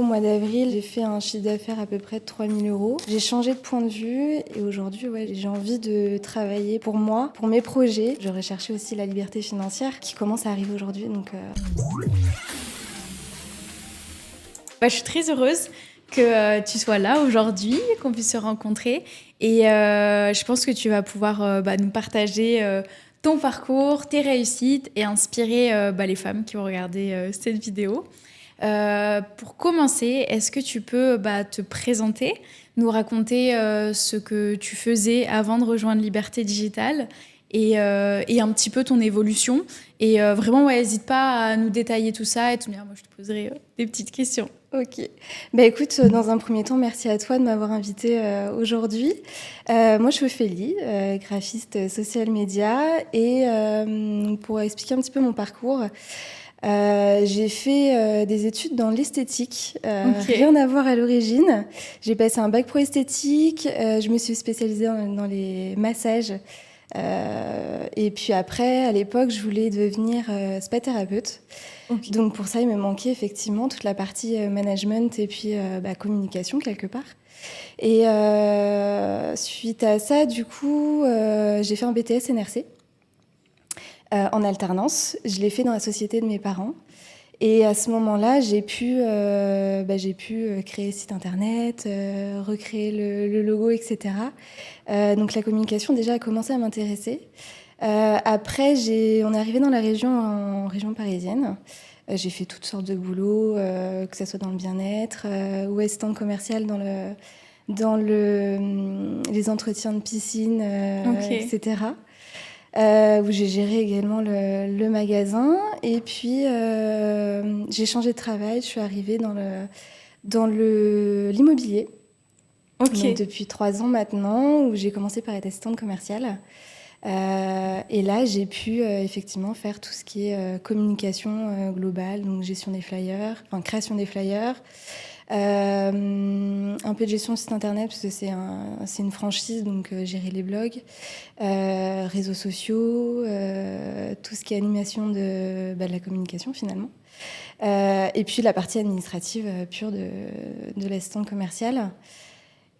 mois d'avril, j'ai fait un chiffre d'affaires à peu près de 3 000 €. J'ai changé de point de vue et aujourd'hui, j'ai envie de travailler pour moi, pour mes projets. Je recherchais aussi la liberté financière qui commence à arriver aujourd'hui. Je suis très heureuse que tu sois là aujourd'hui, qu'on puisse se rencontrer. Et je pense que tu vas pouvoir nous partager ton parcours, tes réussites et inspirer les femmes qui vont regarder cette vidéo. Pour commencer, est-ce que tu peux te présenter, nous raconter ce que tu faisais avant de rejoindre Liberté Digitale et un petit peu ton évolution. Et vraiment, n'hésite pas à nous détailler tout ça et te dire, moi je te poserai des petites questions. Ok. Écoute, dans un premier temps, merci à toi de m'avoir invitée aujourd'hui. Moi, je suis Ophélie, graphiste social media. Et pour expliquer un petit peu mon parcours, j'ai fait des études dans l'esthétique, rien à voir à l'origine. J'ai passé un bac pro esthétique, je me suis spécialisée dans les massages. Et puis après, à l'époque, je voulais devenir spa thérapeute. Okay. Donc pour ça, il me manquait effectivement toute la partie management et puis communication quelque part. Et suite à ça, du coup, j'ai fait un BTS NRC en alternance. Je l'ai fait dans la société de mes parents. Et à ce moment-là, j'ai pu créer site internet, recréer le logo, etc. Donc la communication déjà a commencé à m'intéresser. Après, on est arrivé dans la région, en région parisienne. J'ai fait toutes sortes de boulots, que ce soit dans le bien-être ou assistante commerciale dans les entretiens de piscine, etc. Où j'ai géré également le magasin. Et puis, j'ai changé de travail. Je suis arrivée dans l'immobilier. Okay. Donc, depuis 3 ans maintenant, où j'ai commencé par être assistante commerciale. Et là, j'ai pu effectivement faire tout ce qui est communication globale, donc gestion des flyers, création des flyers, un peu de gestion de site internet parce que c'est une franchise, donc gérer les blogs, réseaux sociaux, tout ce qui est animation de la communication finalement. Et puis la partie administrative pure de l'assistante commerciale.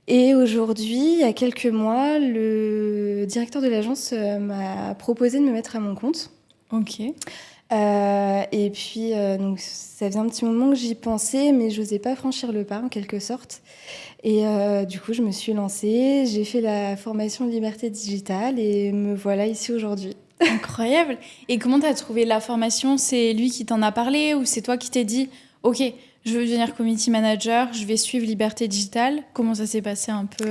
Et aujourd'hui, il y a quelques mois, le directeur de l'agence m'a proposé de me mettre à mon compte. Ok. Et puis, donc, ça faisait un petit moment que j'y pensais, mais je n'osais pas franchir le pas, en quelque sorte. Et du coup, je me suis lancée, j'ai fait la formation Liberté Digitale et me voilà ici aujourd'hui. Incroyable. Et comment tu as trouvé la formation ? C'est lui qui t'en a parlé ou c'est toi qui t'es dit « Ok, je veux devenir community manager, je vais suivre Liberté Digitale ». Comment ça s'est passé un peu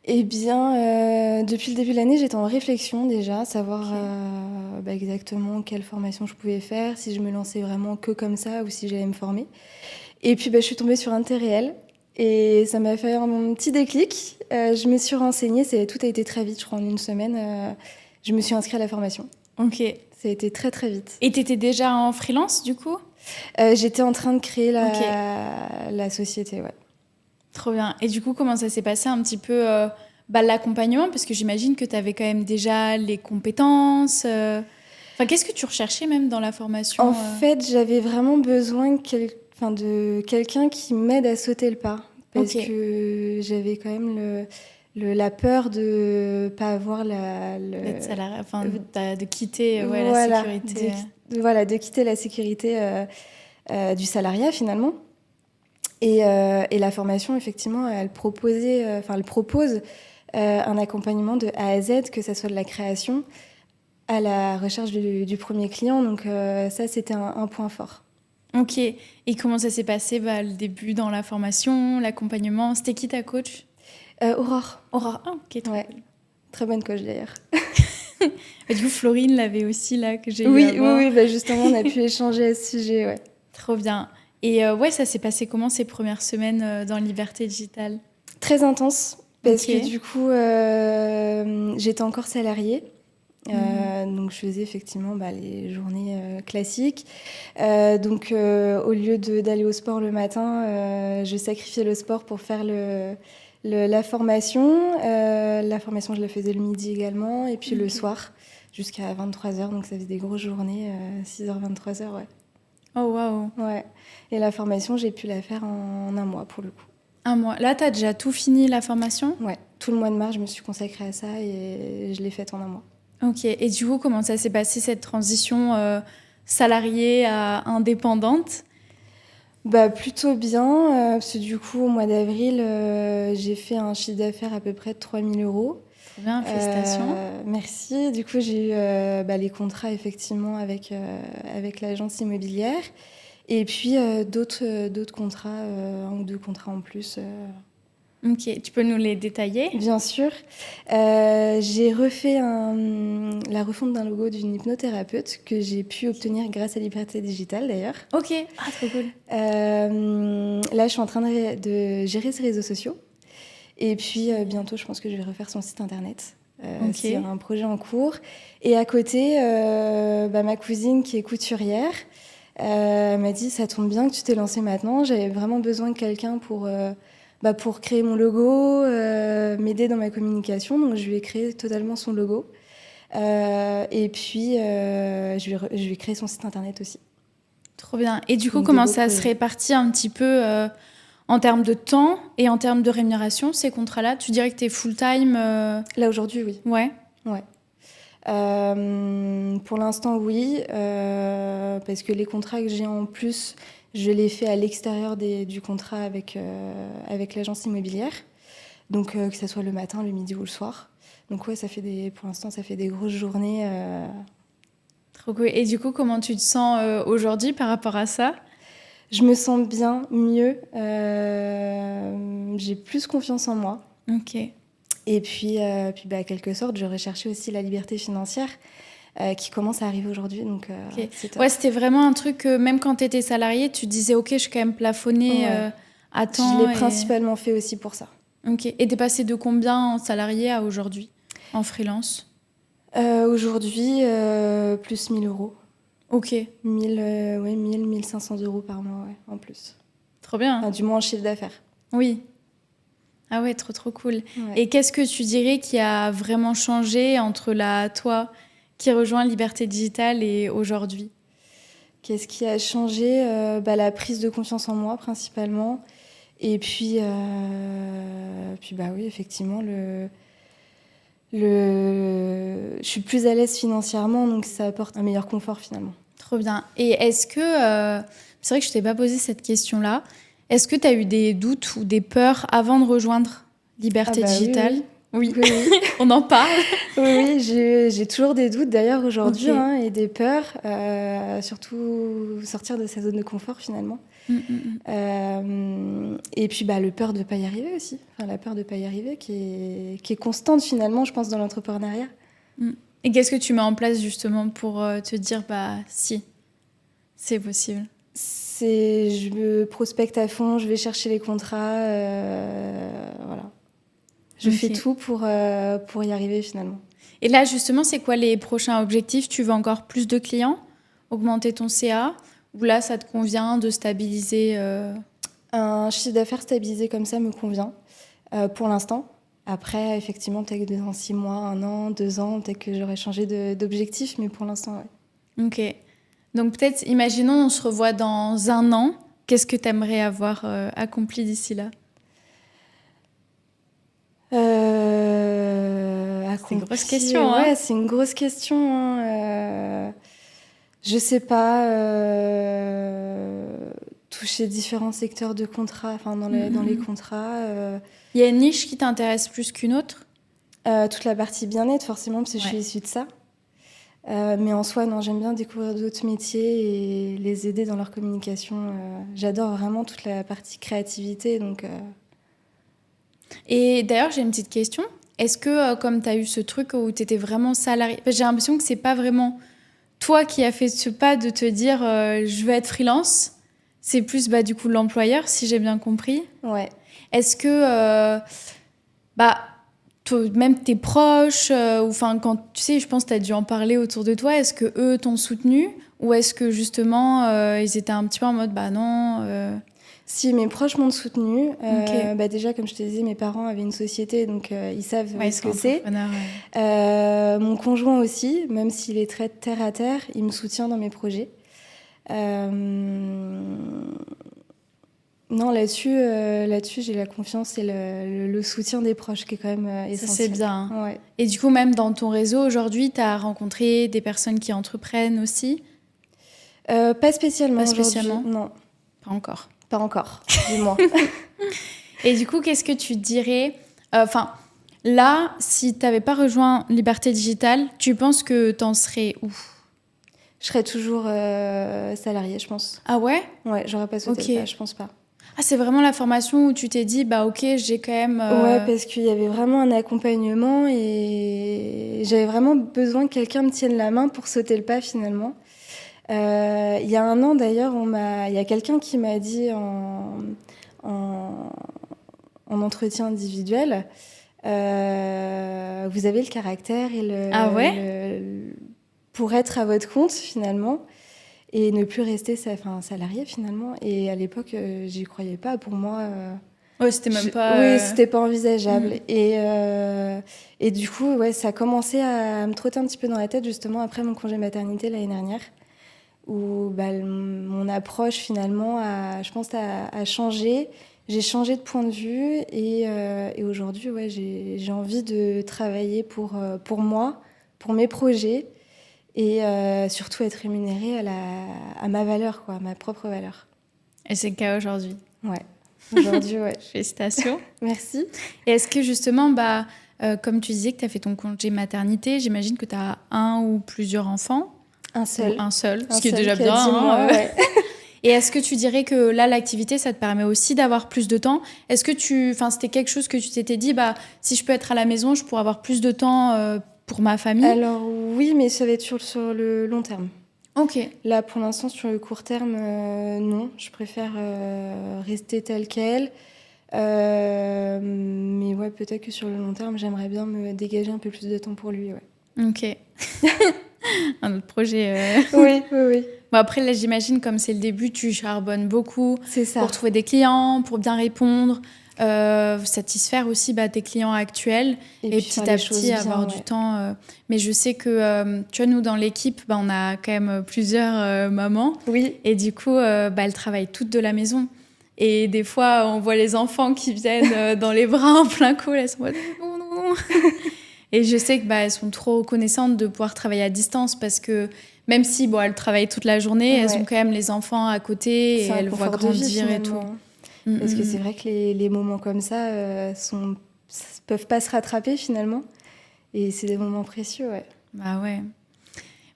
Eh bien, depuis le début de l'année, j'étais en réflexion déjà, savoir exactement quelle formation je pouvais faire, si je me lançais vraiment que comme ça ou si j'allais me former. Et puis, je suis tombée sur Interréel et ça m'a fait un petit déclic. Je me suis renseignée, tout a été très vite, je crois en 1 semaine. Je me suis inscrite à la formation. Ok. Ça a été très, très vite. Et tu étais déjà en freelance, du coup ? J'étais en train de créer la société, ouais. Trop bien. Et du coup, comment ça s'est passé un petit peu l'accompagnement ? Parce que j'imagine que tu avais quand même déjà les compétences. Qu'est-ce que tu recherchais même dans la formation ? En fait, j'avais vraiment besoin de quelqu'un qui m'aide à sauter le pas. Parce que j'avais quand même la peur de ne pas avoir d'être salarié, de quitter la sécurité. De quitter la sécurité du salariat, finalement. Et la formation, effectivement, elle propose un accompagnement de A à Z, que ce soit de la création à la recherche du premier client. Donc ça, c'était un point fort. Ok. Et comment ça s'est passé le début dans la formation, l'accompagnement ? C'était qui ta coach ? Aurore. Aurore, ok. Ouais. Très bonne coach d'ailleurs. Du coup, Florine l'avait aussi là, que j'ai eu avant. Oui, justement, on a pu échanger à ce sujet, ouais. Trop bien. Et ça s'est passé comment ces premières semaines dans Liberté Digitale ? Très intense, parce que du coup, j'étais encore salariée. Donc je faisais effectivement les journées classiques. Donc au lieu d'aller au sport le matin, je sacrifiais le sport pour faire la formation. La formation, je la faisais le midi également, et puis le soir jusqu'à 23h. Donc ça faisait des grosses journées, 6h, 23h, ouais. Oh, waouh. Ouais. Et la formation, j'ai pu la faire en un mois pour le coup. Un mois. Là, tu as déjà tout fini la formation? Ouais. Tout le mois de mars, je me suis consacrée à ça et je l'ai faite en un mois. Ok. Et du coup, comment ça s'est passé cette transition salariée à indépendante? Bah, plutôt bien, parce que du coup, au mois d'avril, j'ai fait un chiffre d'affaires à peu près de 3 000 euros. Trop bien, félicitations. Merci. Du coup, j'ai eu les contrats effectivement avec l'agence immobilière. Et puis d'autres contrats, un ou deux contrats en plus. Ok, tu peux nous les détailler? Bien sûr. J'ai refait la refonte d'un logo d'une hypnothérapeute que j'ai pu obtenir grâce à Liberté Digitale d'ailleurs. Ok, ah, trop cool. Là, je suis en train de gérer ses réseaux sociaux. Et puis bientôt, je pense que je vais refaire son site internet. Ok. C'est un projet en cours. Et à côté, ma cousine qui est couturière m'a dit, ça tombe bien que tu t'es lancée maintenant. J'avais vraiment besoin de quelqu'un pour créer mon logo, m'aider dans ma communication. Donc, je lui ai créé totalement son logo. Et puis, je vais créer son site internet aussi. Trop bien. Et du coup, Donc, comment ça se répartit un petit peu en termes de temps et en termes de rémunération, ces contrats-là? Tu dirais que tu es full-time Là, aujourd'hui, oui. Ouais. Ouais. Pour l'instant, oui, parce que les contrats que j'ai en plus, je les fais à l'extérieur du contrat avec l'agence immobilière. Donc, que ce soit le matin, le midi ou le soir. Donc, ouais, pour l'instant, ça fait des grosses journées. Trop cool. Et du coup, comment tu te sens aujourd'hui par rapport à ça? Je me sens bien, mieux. J'ai plus confiance en moi. Ok. Et puis quelque sorte, je recherchais aussi la liberté financière qui commence à arriver aujourd'hui. Donc, Ok. c'est top. Ouais, c'était vraiment un truc que même quand tu étais salarié, tu disais, ok, je suis quand même plafonnée Ouais. à Je temps. l'ai principalement fait aussi pour ça. Ok. Et t'es passée de combien en salarié à aujourd'hui, en freelance? Aujourd'hui, plus 1 000 euros. Ok. 1 500 euros par mois, ouais, en plus. Trop bien. Enfin, du moins en chiffre d'affaires. Oui. Ah ouais, trop trop cool. Ouais. Et qu'est-ce que tu dirais qui a vraiment changé entre toi qui rejoint Liberté Digitale et aujourd'hui? Qu'est-ce qui a changé? La prise de confiance en moi, principalement. Et puis oui, effectivement, je suis plus à l'aise financièrement, donc ça apporte un meilleur confort, finalement. Trop bien. Et est-ce que... c'est vrai que je t'ai pas posé cette question-là. Est-ce que tu as eu des doutes ou des peurs avant de rejoindre Liberté Digitale? Oui. Oui. On en parle. Oui, j'ai toujours des doutes d'ailleurs aujourd'hui, Ok. et des peurs, surtout sortir de sa zone de confort finalement. Et puis le peur de ne pas y arriver aussi, enfin, la peur de ne pas y arriver qui est constante finalement, je pense, dans l'entrepreneuriat. Et qu'est-ce que tu mets en place justement pour te dire, si, c'est possible? Je me prospecte à fond, je vais chercher les contrats, voilà. Je fais tout pour y arriver finalement. Et là, justement, c'est quoi les prochains objectifs? Tu veux encore plus de clients? Augmenter ton CA? Ou là, ça te convient de stabiliser Un chiffre d'affaires stabilisé comme ça me convient pour l'instant. Après, effectivement, peut-être que dans 6 mois, 1 an, 2 ans, peut-être que j'aurai changé d'objectif, mais pour l'instant, ouais. Ok. Donc peut-être, imaginons, on se revoit dans 1 an. Qu'est-ce que tu aimerais avoir accompli d'ici là? C'est une grosse question, hein? Ouais, c'est une grosse question. Je sais pas. Toucher différents secteurs de contrats, enfin dans les contrats. Il y a une niche qui t'intéresse plus qu'une autre? Toute la partie bien-être, forcément, parce que je suis issue de ça. Mais en soi, non, j'aime bien découvrir d'autres métiers et les aider dans leur communication. J'adore vraiment toute la partie créativité, donc... Et d'ailleurs, j'ai une petite question. Est-ce que, comme tu as eu ce truc où tu étais vraiment salarié, j'ai l'impression que c'est pas vraiment toi qui as fait ce pas de te dire je veux être freelance, c'est plus du coup l'employeur, si j'ai bien compris. Ouais. Est-ce que même tes proches, ou quand tu sais, je pense que tu as dû en parler autour de toi, est-ce que eux t'ont soutenu ou est-ce que justement ils étaient un petit peu en mode non Si, mes proches m'ont soutenue. Ok. Déjà, comme je te disais, mes parents avaient une société, donc ils savent ce que c'est. Ouais. Mon conjoint aussi, même s'il est très terre à terre, il me soutient dans mes projets. Non, là-dessus, j'ai la confiance et le soutien des proches qui est quand même essentiel. Ça, c'est bien. Ouais. Et du coup, même dans ton réseau, aujourd'hui, tu as rencontré des personnes qui entreprennent aussi? Pas spécialement Pas spécialement? aujourd'hui, non. Pas encore. Pas encore, du moins. Et du coup, qu'est-ce que tu dirais? Enfin, là, si tu n'avais pas rejoint Liberté Digitale, tu penses que tu en serais où? Je serais toujours salariée, je pense. Ah ouais? Ouais, j'aurais pas sauté le pas, je pense pas. Ah, c'est vraiment la formation où tu t'es dit, bah ok, j'ai quand même... Ouais, parce qu'il y avait vraiment un accompagnement et j'avais vraiment besoin que quelqu'un me tienne la main pour sauter le pas finalement. Il y a un an d'ailleurs, il y a quelqu'un qui m'a dit en entretien individuel, vous avez le caractère et Ah ouais? pour être à votre compte finalement et ne plus rester salarié finalement. Et à l'époque, j'y croyais pas. Pour moi, ouais, c'était même pas... oui, c'était pas envisageable. Et du coup, ouais, ça a commencé à me trotter un petit peu dans la tête justement après mon congé maternité l'année dernière, où mon approche finalement je pense, a changé. J'ai changé de point de vue et aujourd'hui, ouais, j'ai envie de travailler pour moi, pour mes projets et surtout être rémunérée à ma valeur, quoi, à ma propre valeur. Et c'est le cas aujourd'hui. Ouais, aujourd'hui, ouais. Félicitations. Merci. Et est-ce que justement, comme tu disais que tu as fait ton congé maternité, j'imagine que tu as un ou plusieurs enfants? Un seul. Ce qui est déjà bien. 10 mois, ouais. Et est-ce que tu dirais que là, l'activité, ça te permet aussi d'avoir plus de temps? Est-ce que c'était quelque chose que tu t'étais dit, si je peux être à la maison, je pourrais avoir plus de temps pour ma famille? Alors oui, mais ça va être sur le long terme. Ok. Là, pour l'instant, sur le court terme, non. Je préfère rester telle qu'elle. Mais ouais, peut-être que sur le long terme, j'aimerais bien me dégager un peu plus de temps pour lui. Ouais. Ok. Un autre projet. Oui. Bon, après, là, j'imagine, comme c'est le début, tu charbonnes beaucoup. C'est ça. Pour trouver des clients, pour bien répondre, satisfaire aussi tes clients actuels et petit à petit avoir du temps. Mais je sais que, tu vois, nous, dans l'équipe, on a quand même plusieurs mamans. Oui. Et du coup, elles travaillent toutes de la maison. Et des fois, on voit les enfants qui viennent dans les bras en plein col. Elles sont en mode non. Et je sais qu'elles sont trop reconnaissantes de pouvoir travailler à distance parce que même si elles travaillent toute la journée, elles ont quand même les enfants à côté et elles voient grandir et tout. Parce que c'est vrai que les moments comme ça peuvent pas se rattraper finalement. Et c'est des moments précieux, ouais. Bah ouais.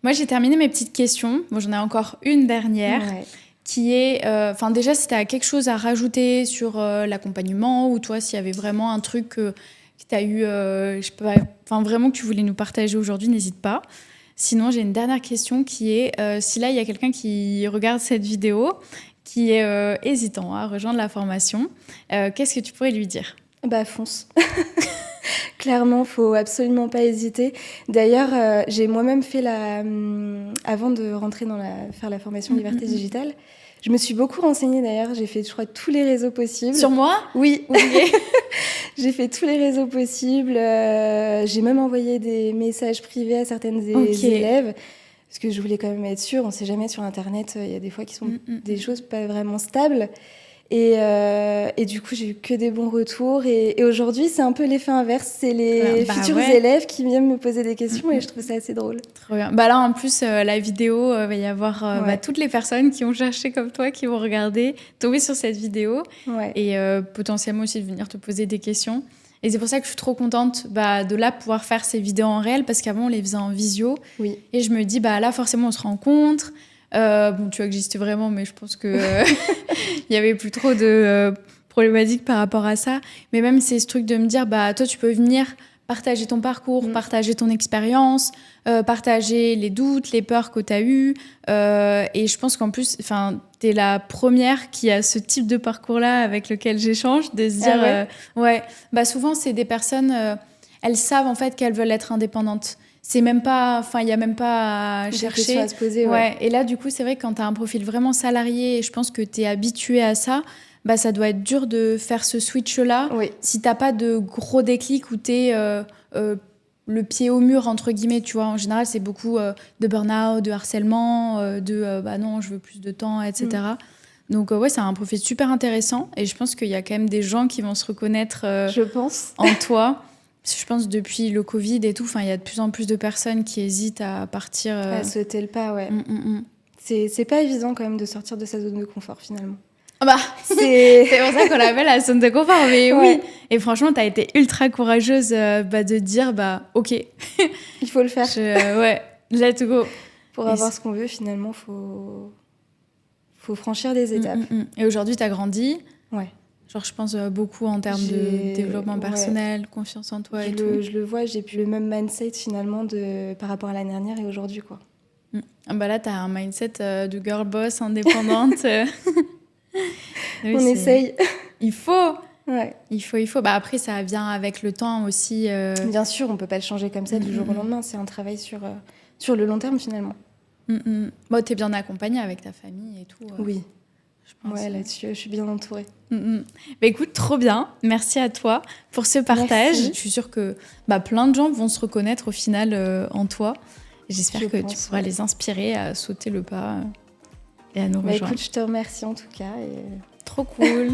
Moi, j'ai terminé mes petites questions. Bon, j'en ai encore une dernière. Ouais. Qui est, déjà, si tu as quelque chose à rajouter sur l'accompagnement ou toi, s'il y avait vraiment un truc que tu as eu, je sais pas, vraiment que tu voulais nous partager aujourd'hui, n'hésite pas. Sinon, j'ai une dernière question qui est, si là, il y a quelqu'un qui regarde cette vidéo, qui est hésitant à rejoindre la formation, qu'est-ce que tu pourrais lui dire? Fonce. Clairement, faut absolument pas hésiter. D'ailleurs, j'ai moi-même fait avant de rentrer faire la formation Liberté Digitale, je me suis beaucoup renseignée d'ailleurs. J'ai fait, je crois, tous les réseaux possibles. Sur moi? Oui. J'ai fait tous les réseaux possibles. J'ai même envoyé des messages privés à certaines élèves. Parce que je voulais quand même être sûre. On ne sait jamais sur Internet. Il y a des fois qui sont des choses pas vraiment stables. Et du coup, j'ai eu que des bons retours. Et aujourd'hui, c'est un peu l'effet inverse. C'est les futurs élèves qui viennent me poser des questions et je trouve ça assez drôle. Trop bien. Là, en plus, la vidéo, va y avoir toutes les personnes qui ont cherché comme toi, qui vont regarder, tomber sur cette vidéo et potentiellement aussi de venir te poser des questions. Et c'est pour ça que je suis trop contente de là pouvoir faire ces vidéos en réel parce qu'avant, on les faisait en visio. Oui. Et je me dis, là, forcément, on se rencontre. Tu vois que j'existe vraiment, mais je pense que il y avait plus trop de problématiques par rapport à ça. Mais même c'est ce truc de me dire, toi tu peux venir partager ton parcours, partager ton expérience, partager les doutes, les peurs que tu as eues. Et je pense qu'en plus, t'es la première qui a ce type de parcours-là avec lequel j'échange, de se dire, souvent c'est des personnes, elles savent en fait qu'elles veulent être indépendantes. C'est même pas, il n'y a même pas à chercher. À se poser, Et là, du coup, c'est vrai que quand tu as un profil vraiment salarié et je pense que tu es habitué à ça, ça doit être dur de faire ce switch-là. Oui. Si tu n'as pas de gros déclic où tu es le pied au mur, entre guillemets, tu vois. En général, c'est beaucoup de burn-out, de harcèlement, bah non, je veux plus de temps, etc. Donc ouais, c'est un profil super intéressant et je pense qu'il y a quand même des gens qui vont se reconnaître je pense. en toi. Parce que je pense depuis le Covid et tout, il y a de plus en plus de personnes qui hésitent à partir. À sauter le pas, ouais. C'est pas évident quand même de sortir de sa zone de confort finalement. Bah, c'est pour ça qu'on l'appelle la zone de confort, mais oui. Et franchement, t'as été ultra courageuse de dire, ok. Il faut le faire. Ouais, let's go. Pour avoir ce qu'on veut, finalement, faut franchir des étapes. Et aujourd'hui, t'as grandi. Ouais. Genre, je pense beaucoup en termes de développement personnel, confiance en toi et tout. Je le vois, j'ai plus le même mindset finalement par rapport à l'année dernière et aujourd'hui, quoi. Bah là, t'as un mindset de girl boss indépendante. Oui, on essaye. Il faut. Ouais. Il faut. Bah après, ça vient avec le temps aussi. Bien sûr, on peut pas le changer comme ça du jour au lendemain. C'est un travail sur le long terme finalement. Bon, t'es bien accompagnée avec ta famille et tout. Oui. Je pense. Ouais, là-dessus, je suis bien entourée. Bah écoute, trop bien. Merci à toi pour ce partage. Merci. Je suis sûre que plein de gens vont se reconnaître au final en toi. J'espère que tu pourras les inspirer à sauter le pas et à nous rejoindre. Écoute, je te remercie en tout cas. Trop cool.